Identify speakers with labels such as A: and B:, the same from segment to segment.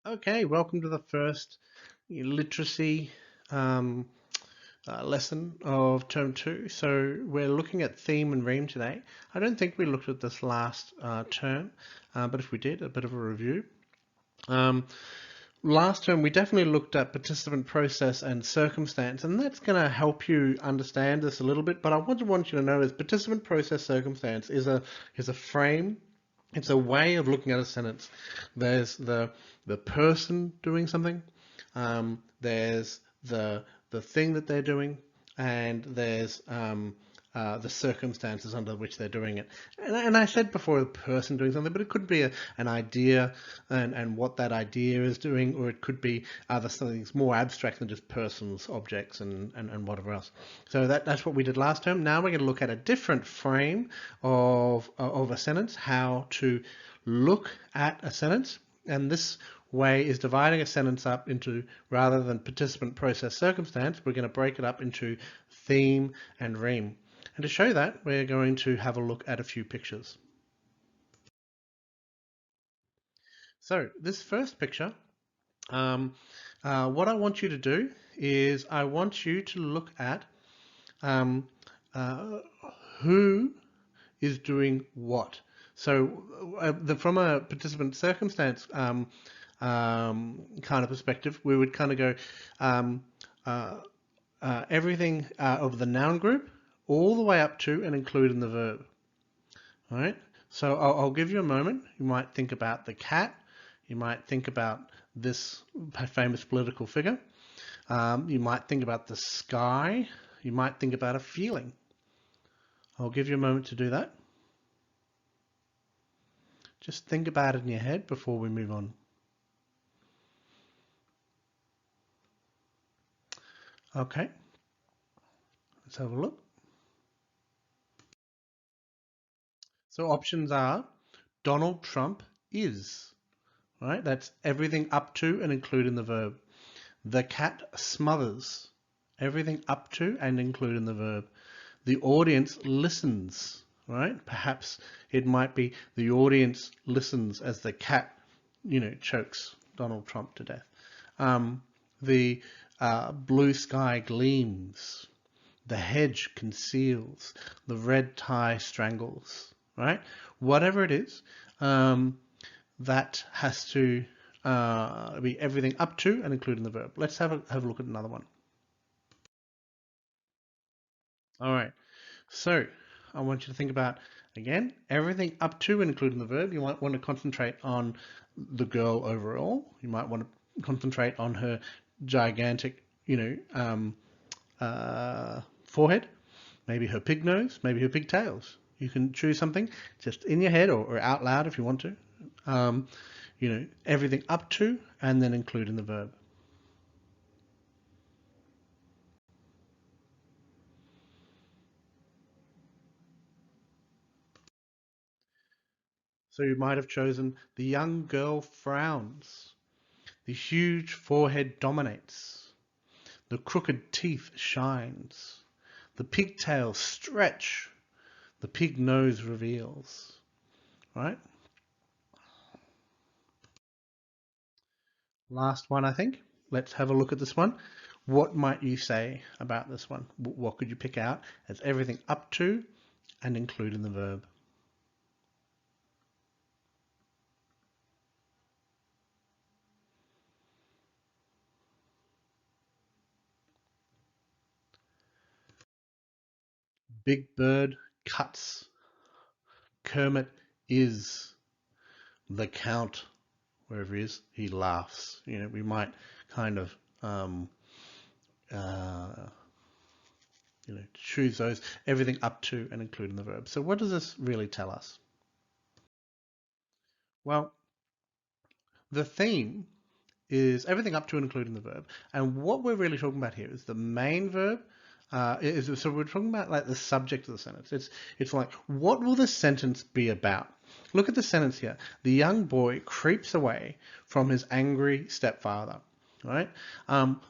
A: Okay, welcome to the first literacy um, lesson of term two. So we're looking at theme and rhyme today. I don't think we looked at this last term, but if we did, a bit of a review. Um, Last term, we definitely looked at participant, process, and circumstance, and that's going to help you understand this a little bit. But I want you to know is participant, process, circumstance is a frame. It's a way of looking at a sentence. There's the person doing something. There's the thing that they're doing, and there's the circumstances under which they're doing it. And I said before, the person doing something, but it could be an idea and what that idea is doing, or it could be other things more abstract than just persons, objects, and whatever else. So that's what we did last term. Now we're going to look at a different frame of a sentence, how to look at a sentence, and this way is dividing a sentence up into, rather than participant, process, circumstance, we're going to break it up into theme and rhyme. And to show that, we're going to have a look at a few pictures. So this first picture, what I want you to do is I want you to look at um, uh, who is doing what. So from a participant circumstance kind of perspective, we would kind of go um, everything of the noun group all the way up to and including the verb. All right. So I'll give you a moment. You might think about the cat. You might think about this famous political figure. You might think about the sky. You might think about a feeling. I'll give you a moment to do that. Just think about it in your head before we move on. Okay, let's have a look. So options are Donald Trump is, right? That's everything up to and including the verb. The cat smothers, everything up to and including the verb. The audience listens, right? Perhaps it might be the audience listens as the cat, chokes Donald Trump to death. The blue sky gleams. The hedge conceals. The red tie strangles, right? Whatever it is, that has to be everything up to and including the verb. Let's have a look at another one. All right. So I want you to think about, again, everything up to and including the verb. You might want to concentrate on the girl overall. You might want to concentrate on her gigantic, forehead, maybe her pig nose, maybe her pigtails. You can choose something just in your head or out loud if you want to. Everything up to and then including the verb. So you might have chosen the young girl frowns, the huge forehead dominates, the crooked teeth shines, the pigtails stretch, the pig nose reveals, right? Last one, I think. Let's have a look at this one. What might you say about this one? What could you pick out as everything up to and including the verb? Big Bird cuts. Kermit is. The Count, wherever he is, he laughs. We might kind of uh, choose those, everything up to and including the verb. So what does this really tell us? Well, the theme is everything up to and including the verb. And what we're really talking about here is the main verb. So we're talking about like the subject of the sentence. It's like, what will the sentence be about? Look at the sentence here. The young boy creeps away from his angry stepfather. Right?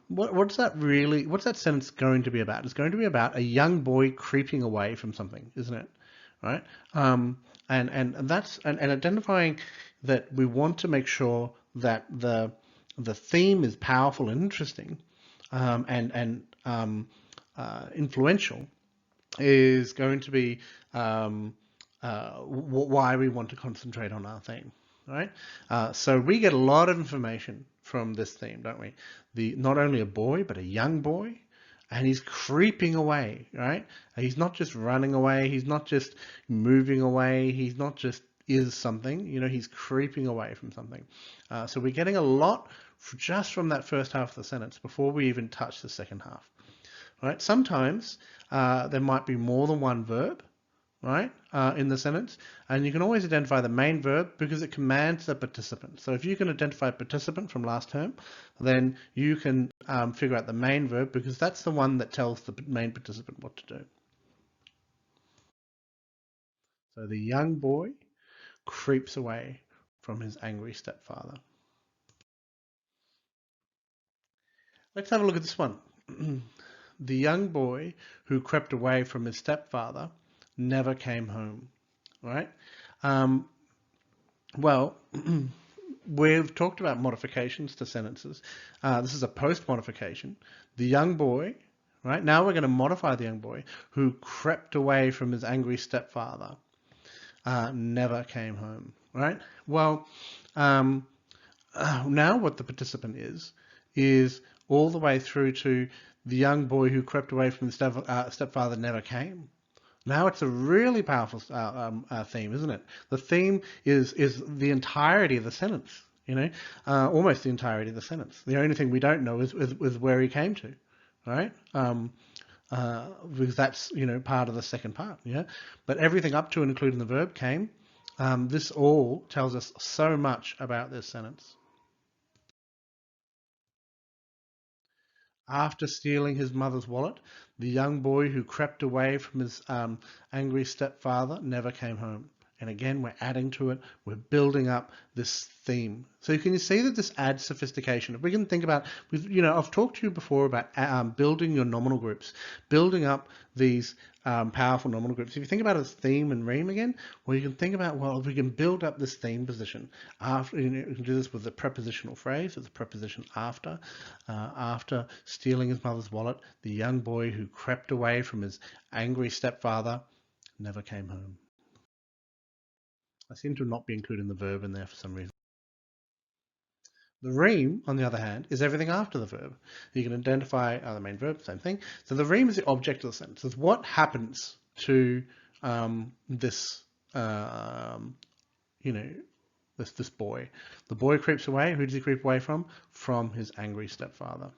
A: What's that sentence going to be about? It's going to be about a young boy creeping away from something, isn't it? Right? And that's and identifying that we want to make sure that the theme is powerful and interesting, and influential, is going to be why we want to concentrate on our theme, right? So we get a lot of information from this theme, don't we? Not only a boy, but a young boy, and he's creeping away, right? He's not just running away, he's not just moving away, he's not just is something, he's creeping away from something. So we're getting a lot just from that first half of the sentence before we even touch the second half. Right? Sometimes there might be more than one verb, right, in the sentence, and you can always identify the main verb because it commands the participant. So if you can identify a participant from last term, then you can figure out the main verb because that's the one that tells the main participant what to do. So the young boy creeps away from his angry stepfather. Let's have a look at this one. The young boy who crept away from his stepfather never came home, right? Well, we've talked about modifications to sentences. This is a post-modification. The young boy, right? Now we're going to modify the young boy who crept away from his angry stepfather, never came home, right? Well, now what the participant is all the way through to the young boy who crept away from the stepfather never came. Now it's a really powerful theme, isn't it? The theme is the entirety of the sentence, almost the entirety of the sentence. The only thing we don't know is where he came to, right? Because that's, part of the second part, yeah? But everything up to and including the verb came. This all tells us so much about this sentence. After stealing his mother's wallet, the young boy who crept away from his angry stepfather never came home. And again, we're adding to it. We're building up this theme. So can you see that this adds sophistication? If we can think about, I've talked to you before about building your nominal groups, building up these powerful nominal groups. If you think about a theme and Rheme again, well, you can think about, well, if we can build up this theme position after, you can do this with the prepositional phrase, with the preposition after. After stealing his mother's wallet, the young boy who crept away from his angry stepfather never came home. I seem to not be including the verb in there for some reason. The Rheme, on the other hand, is everything after the verb. You can identify the main verb, same thing. So the Rheme is the object of the sentence. It's what happens to this, this boy. The boy creeps away. Who does he creep away from? From his angry stepfather.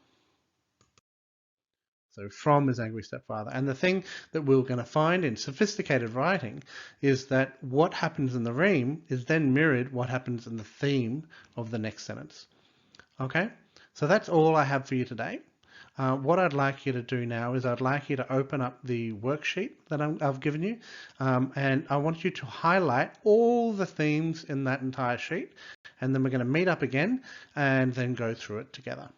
A: So from his angry stepfather. And the thing that we're going to find in sophisticated writing is that what happens in the Rheme is then mirrored what happens in the theme of the next sentence. Okay, so that's all I have for you today. What I'd like you to do now is I'd like you to open up the worksheet that I've given you, and I want you to highlight all the themes in that entire sheet, and then we're going to meet up again and then go through it together.